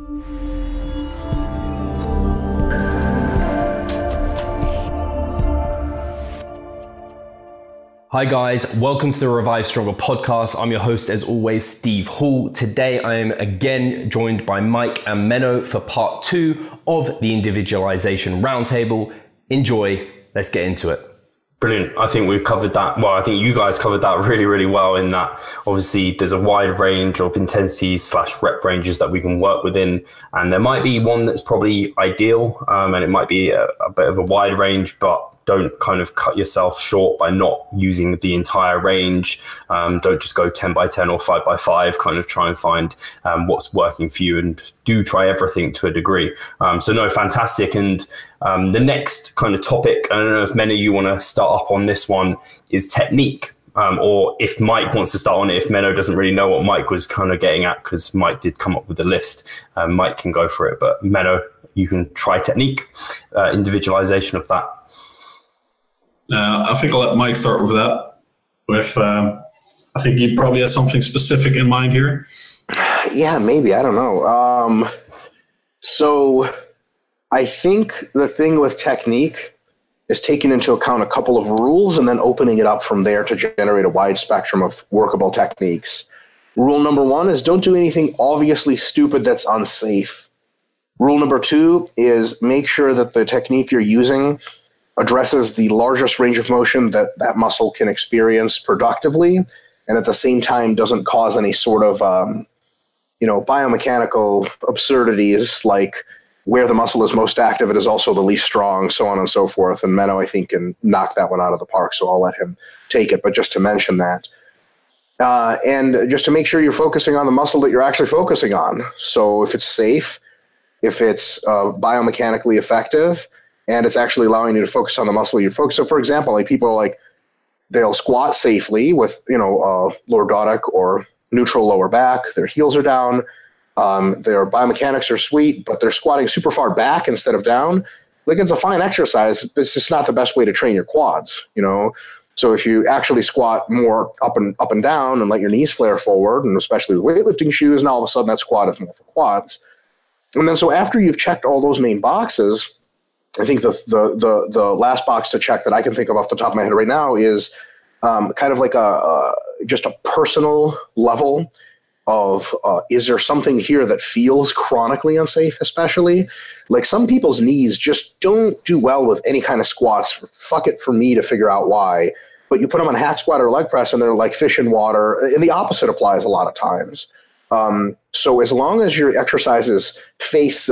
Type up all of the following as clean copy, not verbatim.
Hi guys, welcome to the Revive Stronger podcast. I'm your host as always, Steve Hall. Today I am again joined by Mike and Menno for part 2 of the Individualisation Roundtable. Enjoy, let's get into it. Brilliant. I think we've covered that. Well, I think you guys covered that really, really well in that obviously there's a wide range of intensities / rep ranges that we can work within. And there might be one that's probably ideal and it might be a bit of a wide range, but don't kind of cut yourself short by not using the entire range. Don't just go 10 by 10 or 5 by 5, kind of try and find what's working for you and do try everything to a degree. So no, fantastic. And the next kind of topic, I don't know if Menno, you want to start up on this one, is technique. Or if Mike wants to start on it, if Menno doesn't really know what Mike was kind of getting at, because Mike did come up with the list, Mike can go for it. But Menno, you can try technique, individualization of that. I think I'll let Mike start with that. I think he probably has something specific in mind here. Yeah, maybe. I don't know. So I think the thing with technique is taking into account a couple of rules and then opening it up from there to generate a wide spectrum of workable techniques. Rule number 1 is don't do anything obviously stupid that's unsafe. Rule number 2 is make sure that the technique you're using addresses the largest range of motion that that muscle can experience productively, and at the same time doesn't cause any sort of, biomechanical absurdities like where the muscle is most active, it is also the least strong, so on and so forth. And Menno, I think, can knock that one out of the park, so I'll let him take it. But just to mention that. And just to make sure you're focusing on the muscle that you're actually focusing on. So if it's safe, if it's biomechanically effective, and it's actually allowing you to focus on the muscle you focus. So for example, like people are like, they'll squat safely with, lordotic or neutral lower back. Their heels are down. Their biomechanics are sweet, but they're squatting super far back instead of down. Like, it's a fine exercise. It's just not the best way to train your quads, So if you actually squat more up and down and let your knees flare forward, and especially with weightlifting shoes, and all of a sudden that squat is more for quads. And then so after you've checked all those main boxes, I think the last box to check that I can think of off the top of my head right now is kind of like just a personal level of is there something here that feels chronically unsafe, especially? Like some people's knees just don't do well with any kind of squats. Fuck it for me to figure out why. But you put them on hack squat or leg press and they're like fish in water. And the opposite applies a lot of times. So as long as your exercises face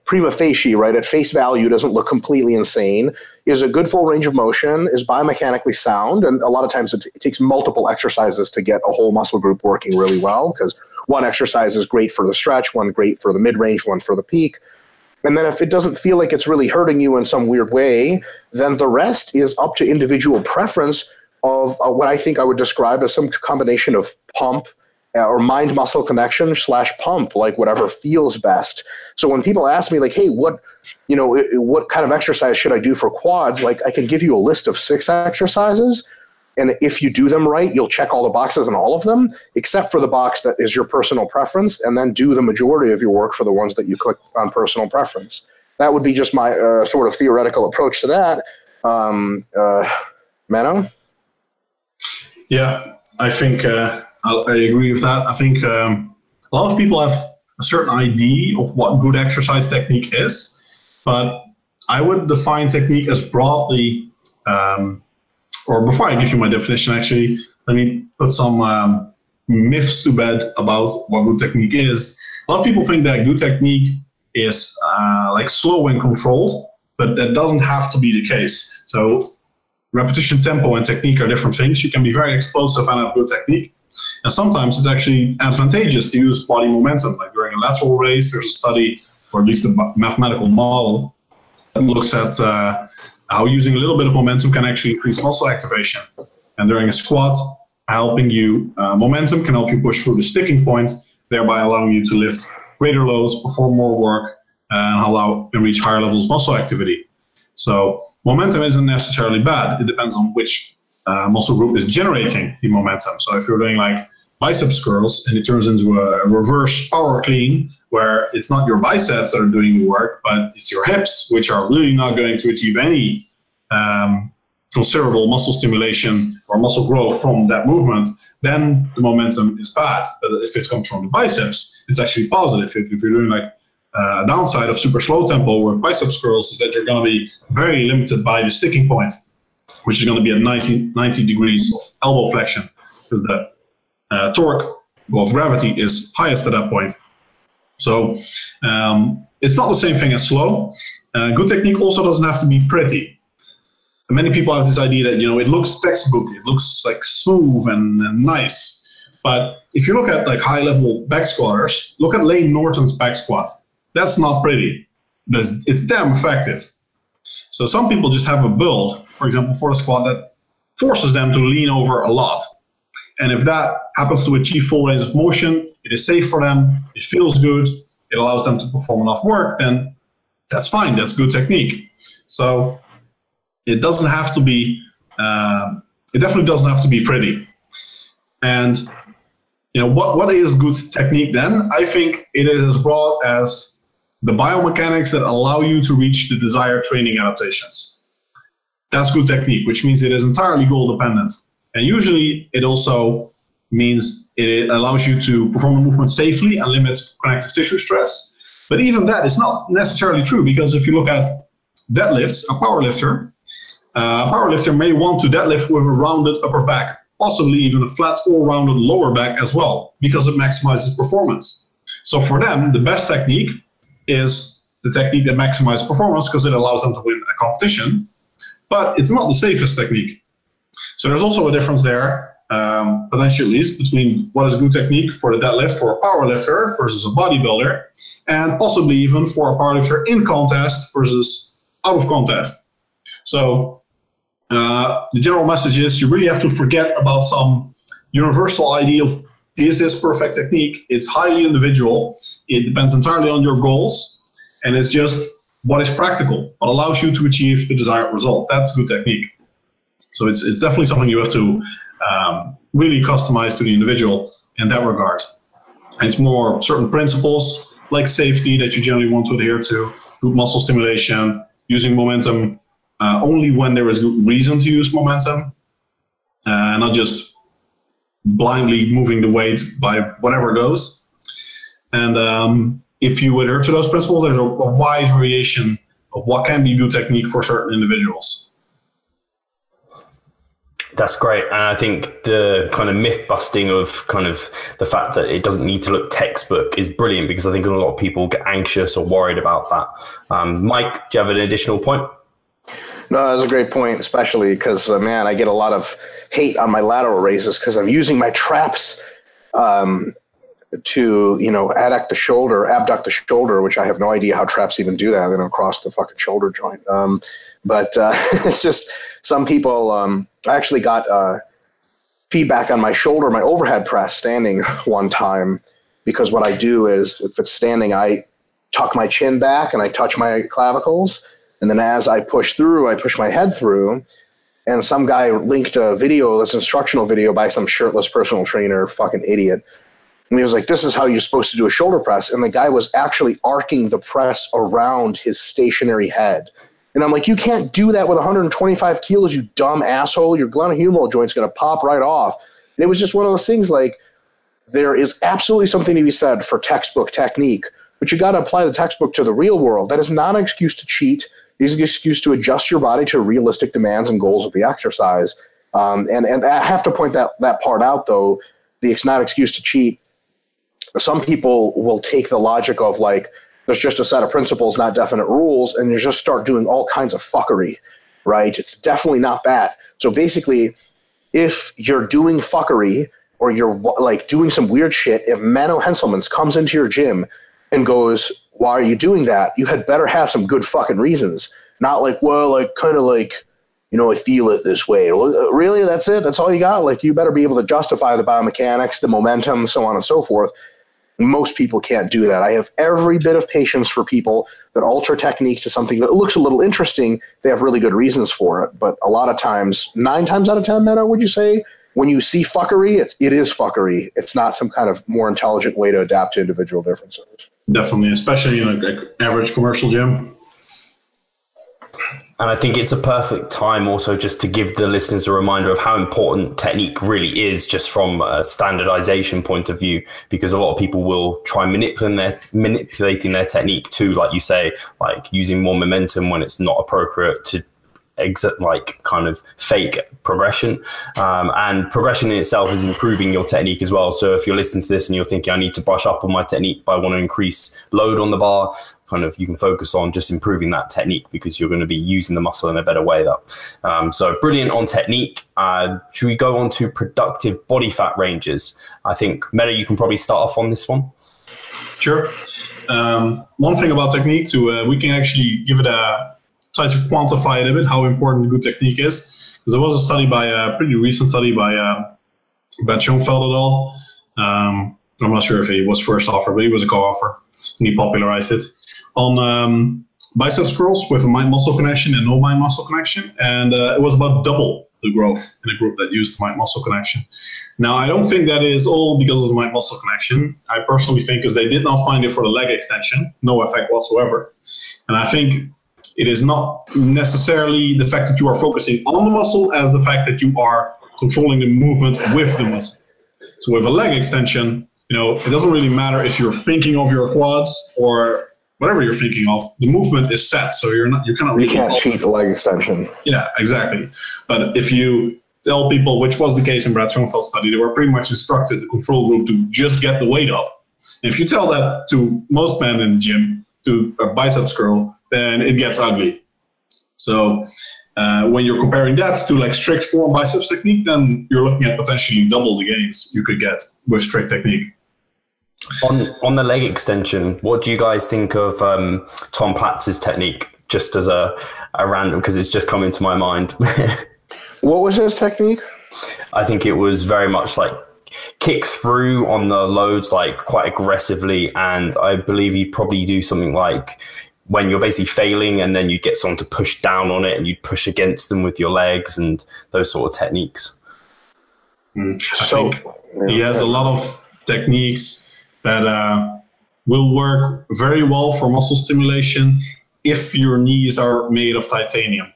prima facie, right, at face value, doesn't look completely insane, is a good full range of motion, is biomechanically sound, and a lot of times it takes multiple exercises to get a whole muscle group working really well, because one exercise is great for the stretch, one great for the mid-range, one for the peak. And then if it doesn't feel like it's really hurting you in some weird way, then the rest is up to individual preference of what I think I would describe as some combination of pump or mind-muscle connection / pump, like whatever feels best. So when people ask me like, hey, what kind of exercise should I do for quads? Like, I can give you a list of 6 exercises. And if you do them right, you'll check all the boxes on all of them, except for the box that is your personal preference, and then do the majority of your work for the ones that you click on personal preference. That would be just my sort of theoretical approach to that. Menno? Yeah, I think I agree with that. I think a lot of people have a certain idea of what good exercise technique is, but I would define technique as broadly, or before I give you my definition, actually, let me put some myths to bed about what good technique is. A lot of people think that good technique is like slow and controlled, but that doesn't have to be the case. So repetition, tempo, and technique are different things. You can be very explosive and have good technique. And sometimes it's actually advantageous to use body momentum. Like during a lateral raise, there's a study, or at least a mathematical model, that looks at how using a little bit of momentum can actually increase muscle activation. And during a squat, helping you, momentum can help you push through the sticking point, thereby allowing you to lift greater loads, perform more work, and allow and reach higher levels of muscle activity. So momentum isn't necessarily bad. It depends on which muscle group is generating the momentum. So if you're doing like biceps curls and it turns into a reverse power clean where it's not your biceps that are doing the work, but it's your hips, which are really not going to achieve any considerable muscle stimulation or muscle growth from that movement, then the momentum is bad. But if it comes from the biceps, it's actually positive. If you're doing like a downside of super slow tempo with biceps curls is that you're going to be very limited by the sticking point, which is going to be at 90 degrees of elbow flexion, because the torque of gravity is highest at that point. So it's not the same thing as slow. Good technique also doesn't have to be pretty. Many people have this idea that, it looks textbook, it looks like smooth and nice. But if you look at like high-level back squatters, look at Lane Norton's back squat. That's not pretty, but it's damn effective. So some people just have a build, for example, for the squat that forces them to lean over a lot. And if that happens to achieve full range of motion, it is safe for them, it feels good, it allows them to perform enough work, then that's fine, that's good technique. So it doesn't have to be, it definitely doesn't have to be pretty. And what is good technique then? I think it is as broad as the biomechanics that allow you to reach the desired training adaptations. That's good technique, which means it is entirely goal dependent. And usually it also means it allows you to perform a movement safely and limit connective tissue stress. But even that is not necessarily true, because if you look at deadlifts, a powerlifter may want to deadlift with a rounded upper back, possibly even a flat or rounded lower back as well, because it maximizes performance. So for them, the best technique is the technique that maximizes performance because it allows them to win a competition, but it's not the safest technique. So there's also a difference there, potentially at least, between what is good technique for the deadlift for a powerlifter versus a bodybuilder, and possibly even for a powerlifter in contest versus out of contest. So the general message is you really have to forget about some universal idea of this is perfect technique. It's highly individual. It depends entirely on your goals, and it's just what is practical, what allows you to achieve the desired result. That's good technique. So it's definitely something you have to really customize to the individual in that regard. And it's more certain principles like safety that you generally want to adhere to, good muscle stimulation, using momentum only when there is good reason to use momentum, not just blindly moving the weight by whatever goes. And if you adhere to those principles, there's a wide variation of what can be good technique for certain individuals. That's great. And I think the kind of myth busting of kind of the fact that it doesn't need to look textbook is brilliant, because I think a lot of people get anxious or worried about that. Mike, do you have an additional point? No, that's a great point, especially because, man, I get a lot of hate on my lateral raises because I'm using my traps to, abduct the shoulder, which I have no idea how traps even do that. They don't cross the fucking shoulder joint. But it's just some people, I actually got feedback on my shoulder, my overhead press standing one time, because what I do is if it's standing, I tuck my chin back and I touch my clavicles. And then as I push through, I push my head through. And some guy linked a video, this instructional video by some shirtless personal trainer, fucking idiot. And he was like, this is how you're supposed to do a shoulder press. And the guy was actually arcing the press around his stationary head. And I'm like, you can't do that with 125 kilos, you dumb asshole. Your glenohumeral joint's going to pop right off. And it was just one of those things like, there is absolutely something to be said for textbook technique, but you got to apply the textbook to the real world. That is not an excuse to cheat. It is an excuse to adjust your body to realistic demands and goals of the exercise. And I have to point that part out, though. It's not an excuse to cheat. Some people will take the logic of like, there's just a set of principles, not definite rules, and you just start doing all kinds of fuckery, right? It's definitely not that. So basically, if you're doing fuckery or you're like doing some weird shit, if Menno Henselmans comes into your gym and goes, why are you doing that? You had better have some good fucking reasons. Not like, well, like kind of like, I feel it this way. Really? That's it? That's all you got? Like, you better be able to justify the biomechanics, the momentum, so on and so forth. Most people can't do that. I have every bit of patience for people that alter technique to something that looks a little interesting. They have really good reasons for it. But a lot of times, 9 times out of 10, Menno, would you say, when you see fuckery, it is fuckery. It's not some kind of more intelligent way to adapt to individual differences. Definitely, especially in an average commercial gym. And I think it's a perfect time also just to give the listeners a reminder of how important technique really is, just from a standardization point of view, because a lot of people will try manipulating their technique to, like you say, like using more momentum when it's not appropriate, to like kind of fake progression. And progression in itself is improving your technique as well. So if you're listening to this and you're thinking, I need to brush up on my technique, but I want to increase load on the bar, kind of you can focus on just improving that technique, because you're going to be using the muscle in a better way. So brilliant on technique. Should we go on to productive body fat ranges? I think, Menno, you can probably start off on this one. Sure. One thing about technique too, we can actually give it try to quantify it a bit, how important good technique is. Because there was a study a pretty recent study by Schoenfeld et al. I'm not sure if he was first author, but he was a co-author, and he popularized it on biceps curls with a mind-muscle connection and no mind-muscle connection. And it was about double the growth in a group that used the mind-muscle connection. Now, I don't think that is all because of the mind-muscle connection. I personally think because they did not find it for the leg extension, no effect whatsoever. And I think it is not necessarily the fact that you are focusing on the muscle as the fact that you are controlling the movement with the muscle. So with a leg extension, it doesn't really matter if you're thinking of your quads or whatever you're thinking of. The movement is set, so you can't cheat the leg extension. Yeah, exactly. But if you tell people, which was the case in Brad Schoenfeld's study, they were pretty much instructed, the control group, to just get the weight up. And if you tell that to most men in the gym, to a biceps curl, then it gets ugly. So when you're comparing that to like strict form biceps technique, then you're looking at potentially double the gains you could get with strict technique. On the leg extension, what do you guys think of Tom Platz's technique? Just as a random, because it's just come into my mind. What was his technique? I think it was very much like kick through on the loads, like quite aggressively. And I believe you'd probably do something like when you're basically failing and then you get someone to push down on it and you'd push against them with your legs and those sort of techniques. I think he has a lot of techniques that will work very well for muscle stimulation if your knees are made of titanium.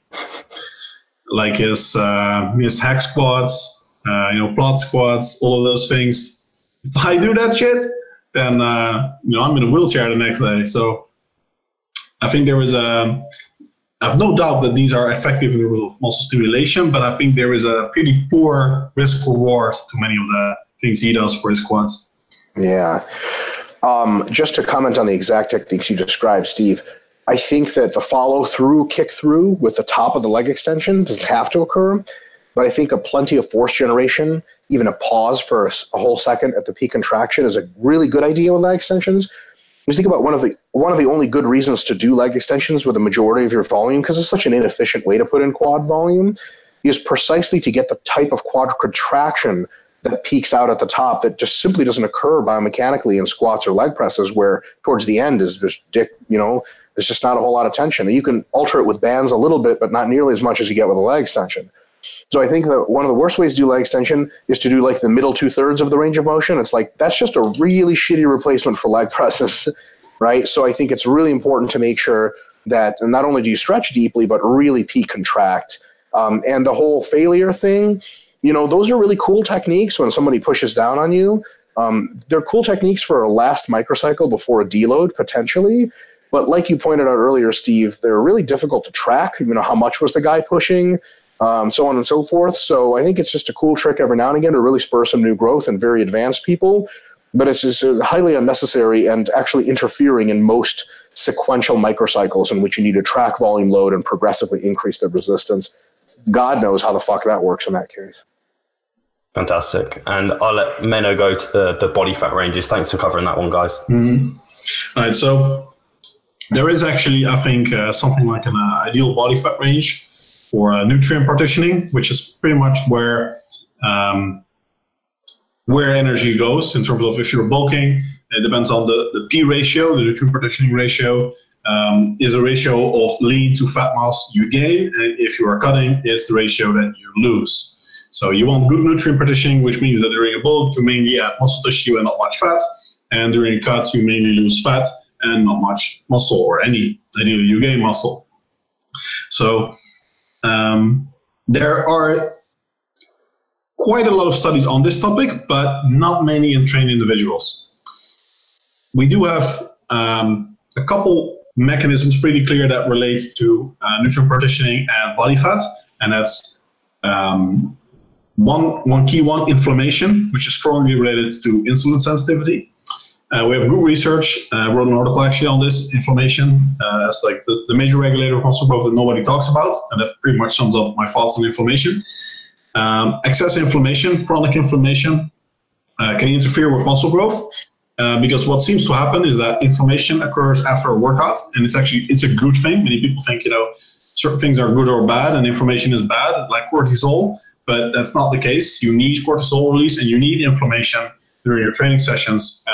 Like his hack squats, plot squats, all of those things. If I do that shit, then I'm in a wheelchair the next day. So I think there is I have no doubt that these are effective in terms of muscle stimulation, but I think there is a pretty poor risk reward to many of the things he does for his quads. Yeah. Just to comment on the exact techniques you described, Steve, I think that the follow through, kick through with the top of the leg extension doesn't have to occur, but I think a plenty of force generation, even a pause for a whole second at the peak contraction, is a really good idea with leg extensions. Just think about one of the only good reasons to do leg extensions with the majority of your volume, because it's such an inefficient way to put in quad volume, is precisely to get the type of quad contraction that peaks out at the top that just simply doesn't occur biomechanically in squats or leg presses, where towards the end is just, there's just not a whole lot of tension. You can alter it with bands a little bit, but not nearly as much as you get with a leg extension. So I think that one of the worst ways to do leg extension is to do like the middle 2/3 of the range of motion. It's like, that's just a really shitty replacement for leg presses, right? So I think it's really important to make sure that not only do you stretch deeply, but really peak contract. And the whole failure thing, those are really cool techniques when somebody pushes down on you. They're cool techniques for a last microcycle before a deload, potentially. But like you pointed out earlier, Steve, they're really difficult to track. How much was the guy pushing? So on and so forth. So I think it's just a cool trick every now and again to really spur some new growth in very advanced people, but it's just highly unnecessary and actually interfering in most sequential microcycles in which you need to track volume load and progressively increase the resistance. God knows how the fuck that works in that case. Fantastic. And I'll let Menno go to the body fat ranges. Thanks for covering that one, guys. Mm-hmm. All right, so there is actually, I think, something like an ideal body fat range for nutrient partitioning, which is pretty much where energy goes in terms of if you're bulking. It depends on the P ratio, the nutrient partitioning ratio, is a ratio of lean to fat mass you gain. And if you are cutting, it's the ratio that you lose. So you want good nutrient partitioning, which means that during a bulk, you mainly add muscle tissue and not much fat. And during a cut, you mainly lose fat and not much muscle, or any, ideally you gain muscle. So there are quite a lot of studies on this topic, but not many in trained individuals. We do have a couple mechanisms pretty clear that relate to nutrient partitioning and body fat, and that's one key one, inflammation, which is strongly related to insulin sensitivity. We have good research. I wrote an article actually on this, inflammation. It's like the major regulator of muscle growth that nobody talks about, and that pretty much sums up my thoughts on inflammation. Excess inflammation, chronic inflammation, can interfere with muscle growth, because what seems to happen is that inflammation occurs after a workout, and it's a good thing. Many people think, certain things are good or bad, and inflammation is bad, like cortisol, but that's not the case. You need cortisol release, and you need inflammation during your training sessions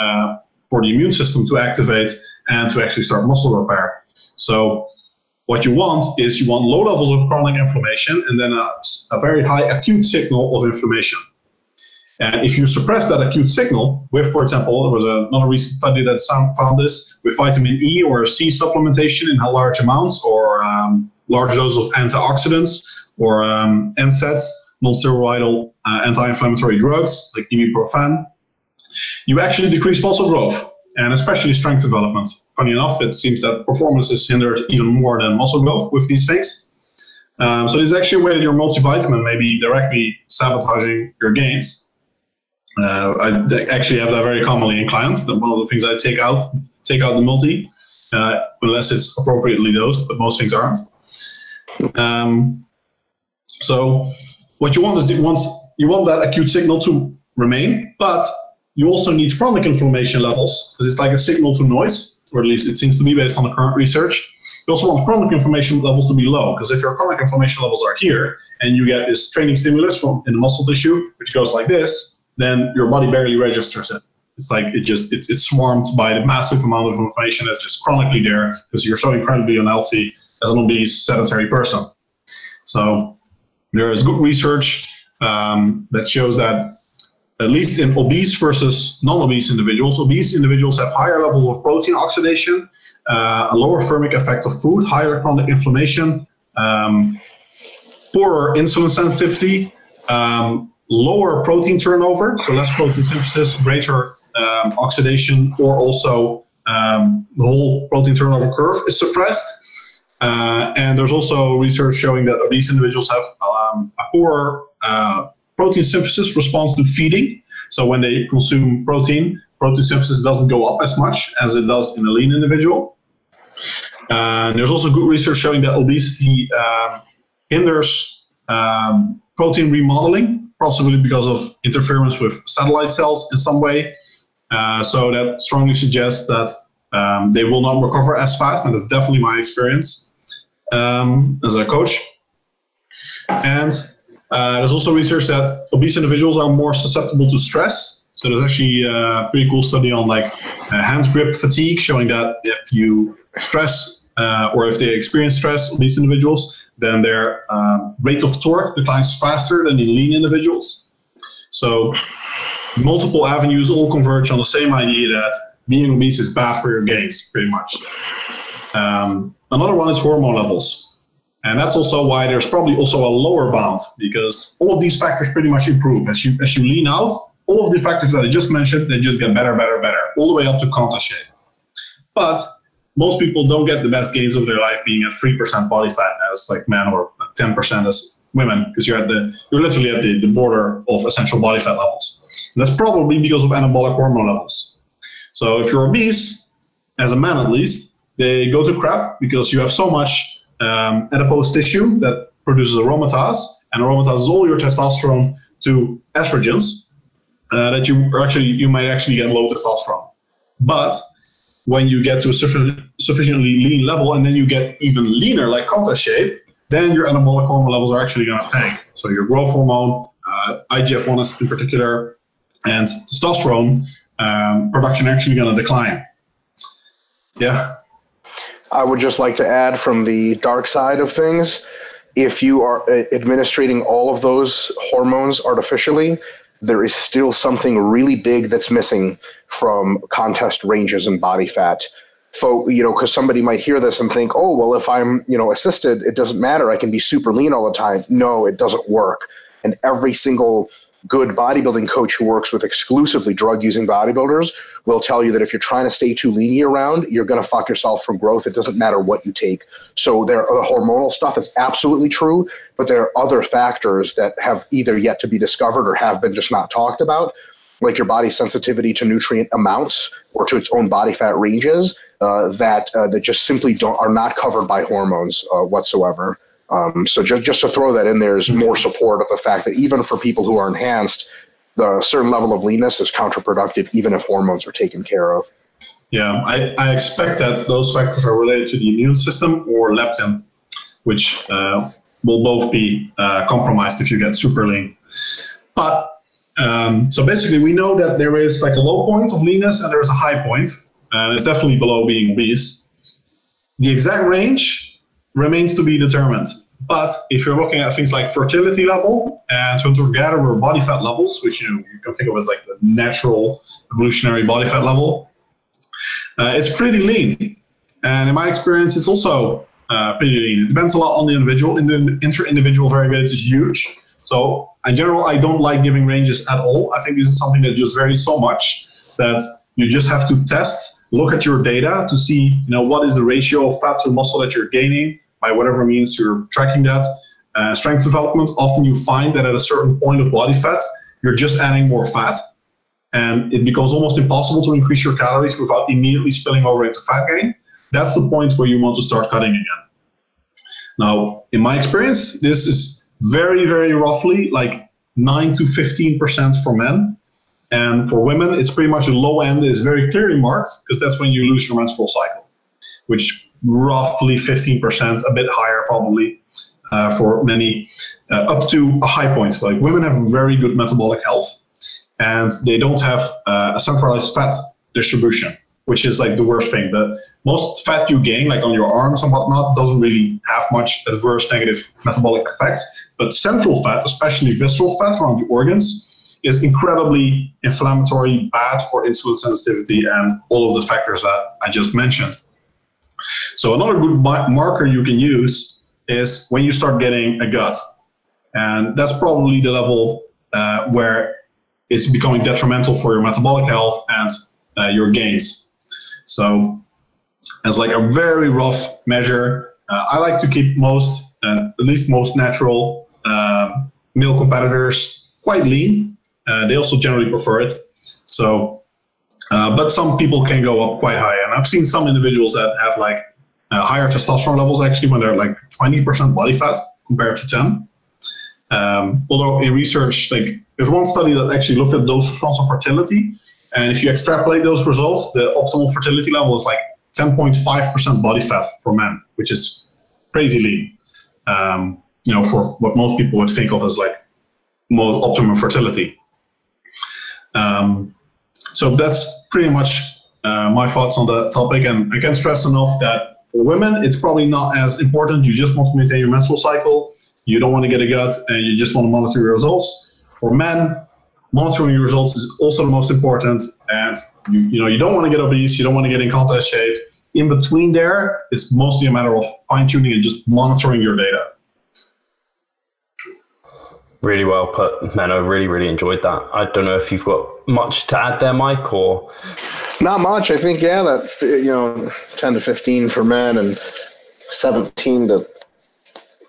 for the immune system to activate and to actually start muscle repair. So what you want is low levels of chronic inflammation and then a very high acute signal of inflammation. And if you suppress that acute signal with, for example, there was another recent study that found this with vitamin E or C supplementation in large amounts, or large doses of antioxidants, or NSAIDs, non-steroidal anti-inflammatory drugs like ibuprofen, you actually decrease muscle growth, and especially strength development. Funny enough, it seems that performance is hindered even more than muscle growth with these things. So there's actually a way that your multivitamin may be directly sabotaging your gains. I actually have that very commonly in clients. One of the things I take out the multi, unless it's appropriately dosed, but most things aren't. So what you want is you want that acute signal to remain, but you also need chronic inflammation levels, because it's like a signal to noise, or at least it seems to be based on the current research. You also want chronic inflammation levels to be low, because if your chronic inflammation levels are here and you get this training stimulus in the muscle tissue, which goes like this, then your body barely registers it. It's like it's swarmed by the massive amount of inflammation that's just chronically there, because you're so incredibly unhealthy as an obese, sedentary person. So there is good research that shows that at least in obese versus non-obese individuals, obese individuals have higher level of protein oxidation, a lower thermic effect of food, higher chronic inflammation, poorer insulin sensitivity, lower protein turnover, so less protein synthesis, greater oxidation, or also the whole protein turnover curve is suppressed. And there's also research showing that obese individuals have a poorer protein synthesis response to feeding. So when they consume protein synthesis doesn't go up as much as it does in a lean individual. There's also good research showing that obesity hinders protein remodeling, possibly because of interference with satellite cells in some way. So that strongly suggests that they will not recover as fast, and that's definitely my experience as a coach. And there's also research that obese individuals are more susceptible to stress. So there's actually a pretty cool study on hand grip fatigue, showing that if you stress or if they experience stress, obese individuals, then their rate of torque declines faster than in lean individuals. So multiple avenues all converge on the same idea that being obese is bad for your gains, pretty much. Another one is hormone levels. And that's also why there's probably also a lower bound, because all of these factors pretty much improve. As you lean out, all of the factors that I just mentioned, they just get better, all the way up to counter shape. But most people don't get the best gains of their life being at 3% body fat as like men, or 10% as women, because you're literally at the border of essential body fat levels. And that's probably because of anabolic hormone levels. So if you're obese, as a man at least, they go to crap because you have so much adipose tissue that produces aromatase, and aromatase is all your testosterone to estrogens, that you might actually get low testosterone. But when you get to a sufficiently lean level, and then you get even leaner, like counter shape, then your anabolic hormone levels are actually going to tank. So your growth hormone, IGF-1 in particular, and testosterone production actually going to decline. Yeah. I would just like to add, from the dark side of things, if you are administrating all of those hormones artificially, there is still something really big that's missing from contest ranges and body fat. because somebody might hear this and think, oh, well, if I'm, assisted, it doesn't matter. I can be super lean all the time. No, it doesn't work. And every single good bodybuilding coach who works with exclusively drug-using bodybuilders will tell you that if you're trying to stay too lean year-round, you're going to fuck yourself from growth. It doesn't matter what you take. So the hormonal stuff is absolutely true, but there are other factors that have either yet to be discovered or have been just not talked about, like your body's sensitivity to nutrient amounts or to its own body fat ranges that just simply are not covered by hormones whatsoever. So just to throw that in there is more support of the fact that even for people who are enhanced, the certain level of leanness is counterproductive, even if hormones are taken care of. Yeah, I expect that those factors are related to the immune system or leptin, which will both be compromised if you get super lean. But so basically, we know that there is like a low point of leanness and there's a high point, and it's definitely below being obese. The exact range remains to be determined. But if you're looking at things like fertility level and hunter-gatherer or body fat levels, which you can think of as like the natural evolutionary body fat level, it's pretty lean. And in my experience, it's also pretty lean. It depends a lot on the individual. Inter-individual variability is huge. So in general, I don't like giving ranges at all. I think this is something that just varies so much that you just have to test, look at your data to see, what is the ratio of fat to muscle that you're gaining by whatever means you're tracking that. Strength development, often you find that at a certain point of body fat, you're just adding more fat. And it becomes almost impossible to increase your calories without immediately spilling over into fat gain. That's the point where you want to start cutting again. Now, in my experience, this is very, very roughly like 9 to 15% for men. And for women, it's pretty much the low end is very clearly marked because that's when you lose your menstrual cycle, which roughly 15%, a bit higher probably for many, up to a high point. Like women have very good metabolic health and they don't have a centralized fat distribution, which is like the worst thing. The most fat you gain, like on your arms and whatnot, doesn't really have much adverse negative metabolic effects. But central fat, especially visceral fat around the organs, is incredibly inflammatory, bad for insulin sensitivity and all of the factors that I just mentioned. So another good marker you can use is when you start getting a gut. And that's probably the level where it's becoming detrimental for your metabolic health and your gains. So as like a very rough measure, I like to keep at least most natural male competitors quite lean. They also generally prefer it. So, but some people can go up quite high. And I've seen some individuals that have like higher testosterone levels actually when they're like 20% body fat compared to 10. Although in research, like there's one study that actually looked at dose response of fertility. And if you extrapolate those results, the optimal fertility level is like 10.5% body fat for men, which is crazy lean. For what most people would think of as like most optimum fertility. So that's pretty much my thoughts on that topic. And I can't stress enough that for women, it's probably not as important. You just want to maintain your menstrual cycle. You don't want to get a gut and you just want to monitor your results. For men, monitoring your results is also the most important. And you don't want to get obese. You don't want to get in contest shape. In between there, it's mostly a matter of fine tuning and just monitoring your data. Really well put, Menno. Really, really enjoyed that. I don't know if you've got much to add there, Mike, or not much. I think that 10 to 15 for men and 17 to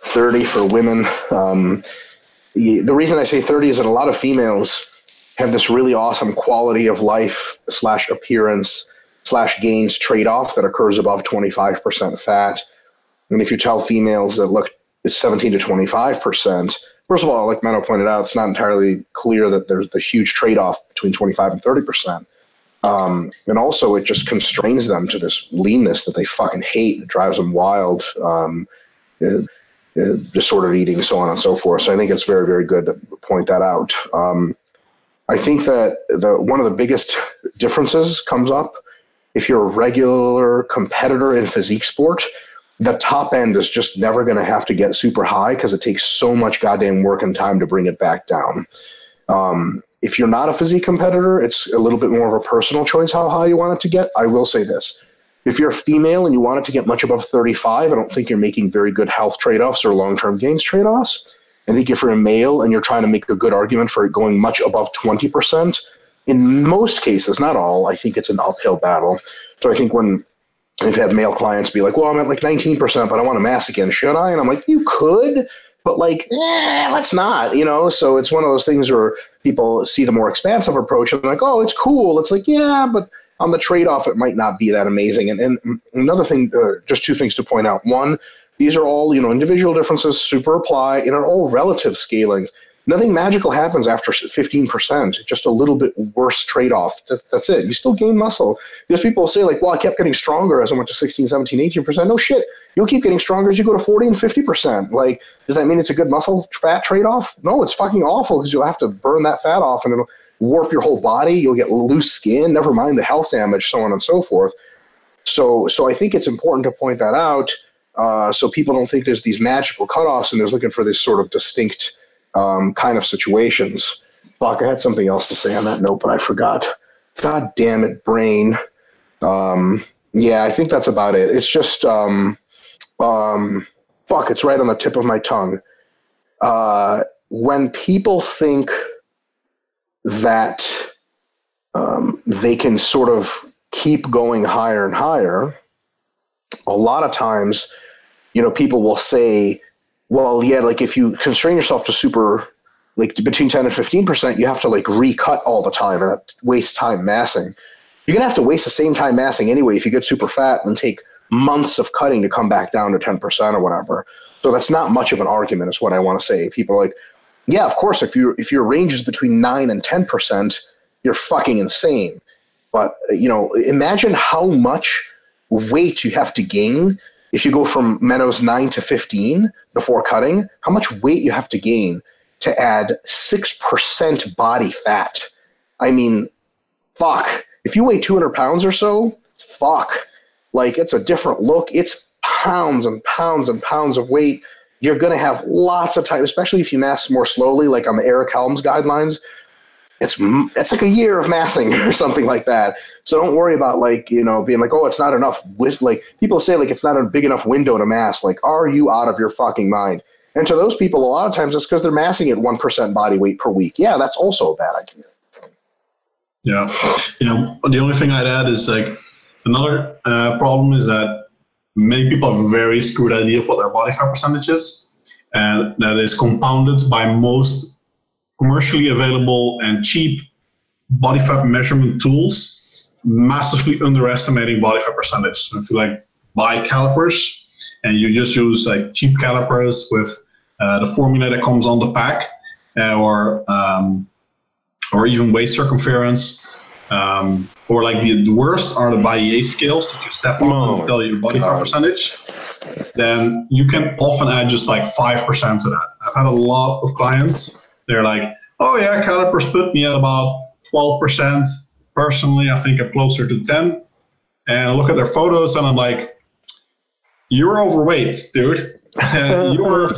30 for women. The reason I say 30 is that a lot of females have this really awesome quality of life / appearance / gains trade-off that occurs above 25% fat. And if you tell females that, look, it's 17 to 25%, first of all, like Menno pointed out, it's not entirely clear that there's a huge trade-off between 25 and 30%. And also, it just constrains them to this leanness that they fucking hate. It drives them wild, disordered eating, so on and so forth. So I think it's very, very good to point that out. I think that one of the biggest differences comes up if you're a regular competitor in physique sport. The top end is just never going to have to get super high because it takes so much goddamn work and time to bring it back down. If you're not a physique competitor, it's a little bit more of a personal choice how high you want it to get. I will say this. If you're a female and you want it to get much above 35, I don't think you're making very good health trade-offs or long-term gains trade-offs. I think if you're a male and you're trying to make a good argument for it going much above 20%, in most cases, not all, I think it's an uphill battle. So I think when I've had male clients be like, well, I'm at like 19%, but I want to mass again. Should I? And I'm like, you could, but like, let's not, So it's one of those things where people see the more expansive approach and they're like, oh, it's cool. It's like, yeah, but on the trade-off, it might not be that amazing. And another thing, just two things to point out. One, these are all, individual differences, super apply, and are all relative scaling. Nothing magical happens after 15%, just a little bit worse trade-off. That's it. You still gain muscle. Because people say like, well, I kept getting stronger as I went to 16, 17, 18%. No shit. You'll keep getting stronger as you go to 40 and 50%. Like, does that mean it's a good muscle fat trade-off? No, it's fucking awful because you'll have to burn that fat off and it'll warp your whole body. You'll get loose skin, never mind the health damage, so on and so forth. So I think it's important to point that out so people don't think there's these magical cutoffs and they're looking for this sort of distinct kind of situations. Fuck, I had something else to say on that note, but I forgot. God damn it, brain. Yeah, I think that's about it. It's just, fuck, it's right on the tip of my tongue. When people think that they can sort of keep going higher and higher, a lot of times, people will say, well, yeah, like if you constrain yourself to super, like between 10 and 15%, you have to like recut all the time and that wastes time massing. You're going to have to waste the same time massing anyway if you get super fat and take months of cutting to come back down to 10% or whatever. So that's not much of an argument is what I want to say. People are like, yeah, of course, if your range is between 9 and 10%, you're fucking insane. But, imagine how much weight you have to gain if you go from Menno's 9 to 15 before cutting, how much weight you have to gain to add 6% body fat. I mean, fuck. If you weigh 200 pounds or so, fuck. Like, it's a different look. It's pounds and pounds and pounds of weight. You're going to have lots of time, especially if you mass more slowly, like on the Eric Helms guidelines. It's like a year of massing or something like that. So don't worry about being like, oh, it's not enough. Like people say like it's not a big enough window to mass. Like, are you out of your fucking mind? And to those people, a lot of times it's because they're massing at 1% body weight per week. Yeah, that's also a bad idea. Yeah. The only thing I'd add is like another problem is that many people have a very screwed idea of what their body fat percentage is. And that is compounded by most commercially available and cheap body fat measurement tools, massively underestimating body fat percentage. So if you buy calipers and you just use cheap calipers with the formula that comes on the pack, or even waist circumference, or the worst are the BIA scales that you step on and tell you your body fat percentage, then you can often add just 5% to that. I've had a lot of clients. They're like, oh yeah, calipers put me at about 12%. Personally, I think I'm closer to 10. And I look at their photos and I'm like, you're overweight, dude. You're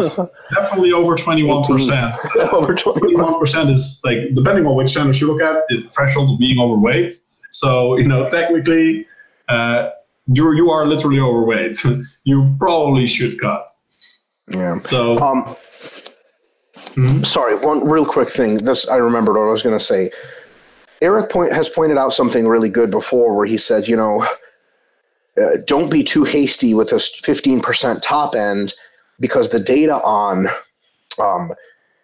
definitely over 21%. Over 21% is depending on which standards you look at, the threshold of being overweight. So, technically, you are literally overweight. You probably should cut. Yeah. So, sorry, one real quick thing. I remembered what I was going to say. Eric has pointed out something really good before where he said, don't be too hasty with this 15% top end because the data on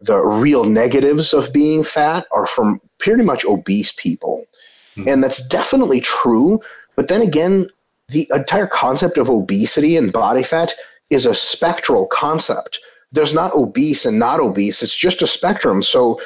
the real negatives of being fat are from pretty much obese people. And that's definitely true. But then again, the entire concept of obesity and body fat is a spectral concept. There's not obese and not obese. It's just a spectrum. So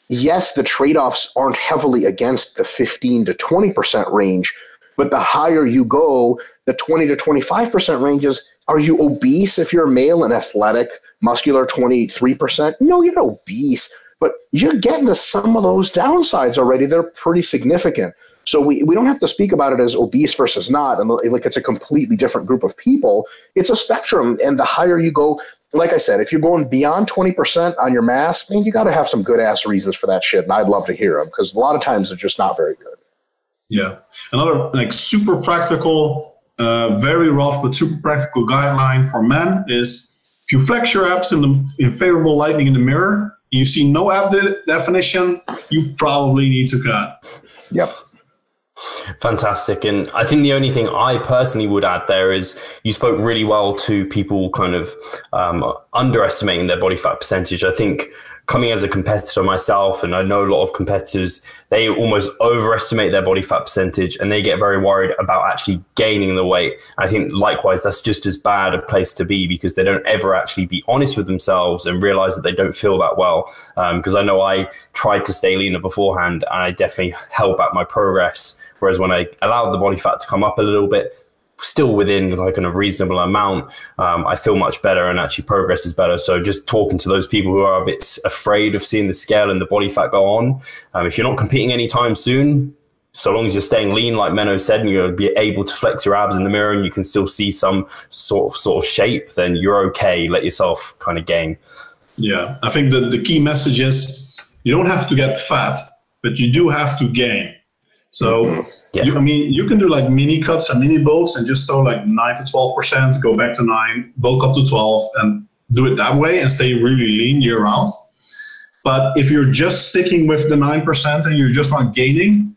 yes, the trade-offs aren't heavily against the 15 to 20% range, but the higher you go, the 20 to 25% ranges, are you obese if you're male and athletic, muscular 23%? No, you're not obese, but you're getting to some of those downsides already. They're pretty significant. So we don't have to speak about it as obese versus not, and it's a completely different group of people. It's a spectrum, and the higher you go, like I said, if you're going beyond 20% on your mass, you got to have some good-ass reasons for that shit, and I'd love to hear them, because a lot of times they're just not very good. Yeah. Another super practical very rough but super practical guideline for men is if you flex your abs in favorable lighting in the mirror, you see no ab definition, you probably need to cut. Yep. Fantastic. And I think the only thing I personally would add there is you spoke really well to people kind of underestimating their body fat percentage. I think coming as a competitor myself, and I know a lot of competitors, they almost overestimate their body fat percentage and they get very worried about actually gaining the weight. I think likewise, that's just as bad a place to be because they don't ever actually be honest with themselves and realize that they don't feel that well. Because I know I tried to stay leaner beforehand and I definitely held back my progress. Whereas when I allowed the body fat to come up a little bit, still within like a reasonable amount, I feel much better and actually progress is better. So just talking to those people who are a bit afraid of seeing the scale and the body fat go on, if you're not competing anytime soon, so long as you're staying lean, like Menno said, and you'll be able to flex your abs in the mirror and you can still see some sort of shape, then you're okay. Let yourself kind of gain. Yeah, I think that the key message is you don't have to get fat, but you do have to gain. So, you can do like mini cuts and mini bulks and just so like 9 to 12%, go back to 9, bulk up to 12 and do it that way and stay really lean year round. But if you're just sticking with the 9% and you're just not gaining,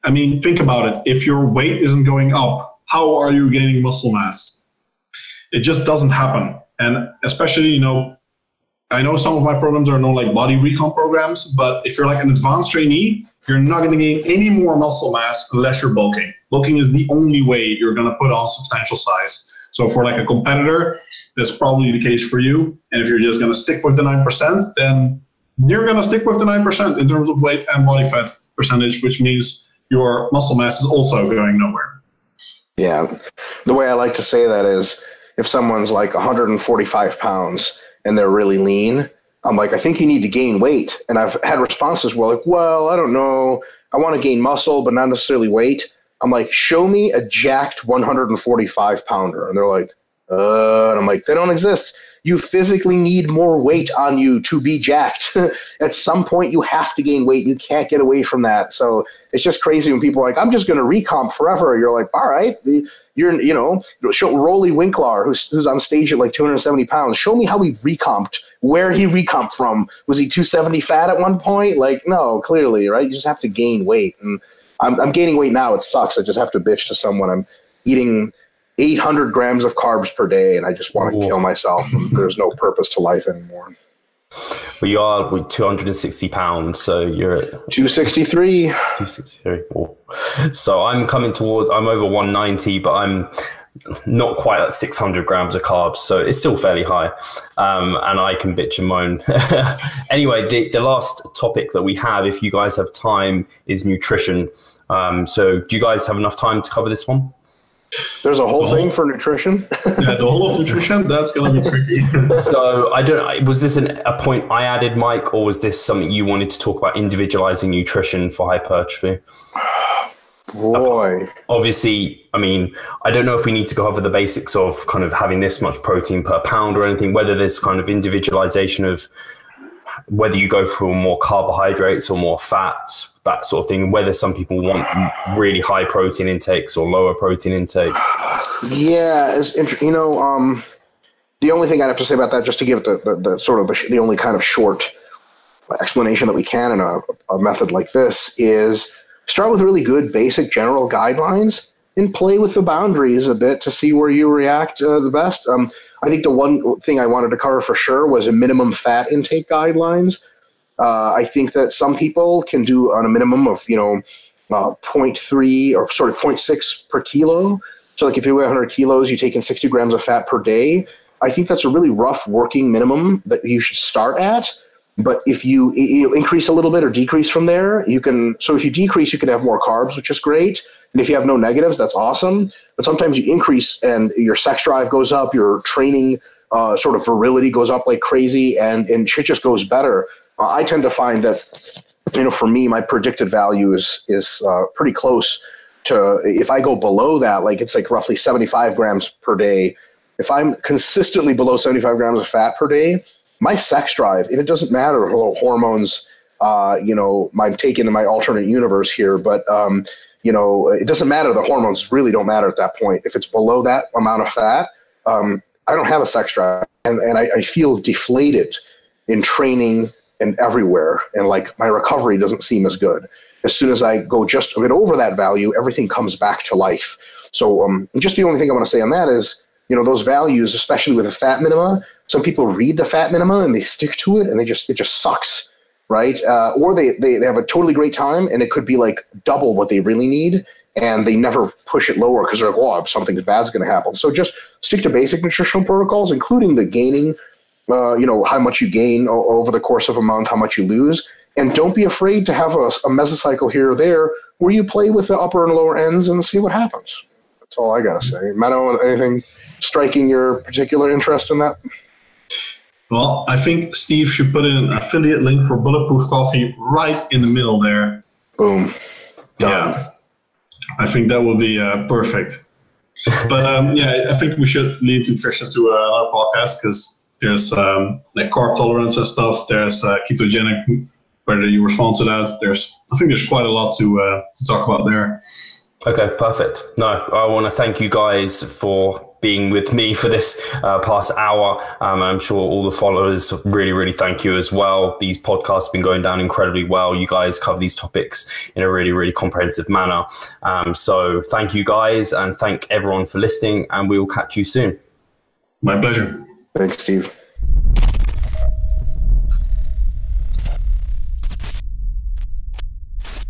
I mean, think about it. If your weight isn't going up, how are you gaining muscle mass? It just doesn't happen. And especially, I know some of my programs are known like body recon programs, but if you're like an advanced trainee, you're not going to gain any more muscle mass unless you're bulking. Bulking is the only way you're going to put on substantial size. So for like a competitor, that's probably the case for you. And if you're just going to stick with the 9%, then you're going to stick with the 9% in terms of weight and body fat percentage, which means your muscle mass is also going nowhere. Yeah. The way I like to say that is if someone's like 145 pounds and they're really lean, I'm like, I think you need to gain weight. And I've had responses where like, well, I don't know. I want to gain muscle, but not necessarily weight. I'm like, show me a jacked 145 pounder. And they're like, and I'm like, they don't exist. You physically need more weight on you to be jacked. At some point, you have to gain weight. You can't get away from that. So it's just crazy when people are like, I'm just going to recomp forever. You're like, all right, show Rolly Winklar, who's on stage at like 270 pounds. Show me how he recomped, where he recomped from. Was he 270 fat at one point? Like, no, clearly, right? You just have to gain weight. And I'm gaining weight now. It sucks. I just have to bitch to someone. I'm eating 800 grams of carbs per day, and I just want to kill myself. There's no purpose to life anymore. Well, you are with 260 pounds, so you're at 263. 263. Oh. So I'm over 190, but I'm not quite at 600 grams of carbs, so it's still fairly high. And I can bitch and moan. Anyway, the last topic that we have, if you guys have time, is nutrition. So do you guys have enough time to cover this one? There's a whole thing for nutrition. Yeah, the whole of nutrition, that's going to be tricky. So was this a point I added, Mike, or was this something you wanted to talk about, individualizing nutrition for hypertrophy? Boy. Obviously, I mean, I don't know if we need to go over the basics of kind of having this much protein per pound or anything, whether there's kind of individualization of whether you go for more carbohydrates or more fats, that sort of thing, whether some people want really high protein intakes or lower protein intake. Yeah, the only thing I'd have to say about that, just to give it the only kind of short explanation that we can in a method like this, is start with really good basic general guidelines and play with the boundaries a bit to see where you react the best. I think the one thing I wanted to cover for sure was a minimum fat intake guidelines. I think that some people can do on a minimum of 0.3 or sort of 0.6 per kilo. So like if you weigh 100 kilos, you take in 60 grams of fat per day. I think that's a really rough working minimum that you should start at. But if you increase a little bit or decrease from there, you can. So if you decrease, you can have more carbs, which is great. And if you have no negatives, that's awesome. But sometimes you increase and your sex drive goes up, your training sort of virility goes up like crazy, and shit just goes better. I tend to find that, for me, my predicted value is pretty close to, if I go below that, like it's like roughly 75 grams per day. If I'm consistently below 75 grams of fat per day, my sex drive, and it doesn't matter hormones, I'm taking in my alternate universe here, but it doesn't matter. The hormones really don't matter at that point. If it's below that amount of fat, I don't have a sex drive, and I feel deflated in training and everywhere, and like my recovery doesn't seem as good. As soon as I go just a bit over that value, everything comes back to life. So just the only thing I want to say on that is, those values, especially with a fat minima, some people read the fat minima and they stick to it, and it just sucks, right? Or they have a totally great time, and it could be like double what they really need, and they never push it lower because they're like, oh, something bad's going to happen. So just stick to basic nutritional protocols, including the gaining, how much you gain over the course of a month, how much you lose. And don't be afraid to have a mesocycle here or there where you play with the upper and lower ends and see what happens. That's all I got to say. Menno, anything striking your particular interest in that? Well, I think Steve should put in an affiliate link for Bulletproof Coffee right in the middle there. Boom. Done. Yeah. I think that will be perfect. But I think we should leave nutrition to another podcast, because there's like carb tolerance and stuff. There's ketogenic, whether you respond to that. I think there's quite a lot to talk about there. Okay, perfect. No, I want to thank you guys for being with me for this past hour. I'm sure all the followers really, really thank you as well. These podcasts have been going down incredibly well. You guys cover these topics in a really, really comprehensive manner. So thank you guys, and thank everyone for listening, and we will catch you soon. My pleasure. Thanks, Steve.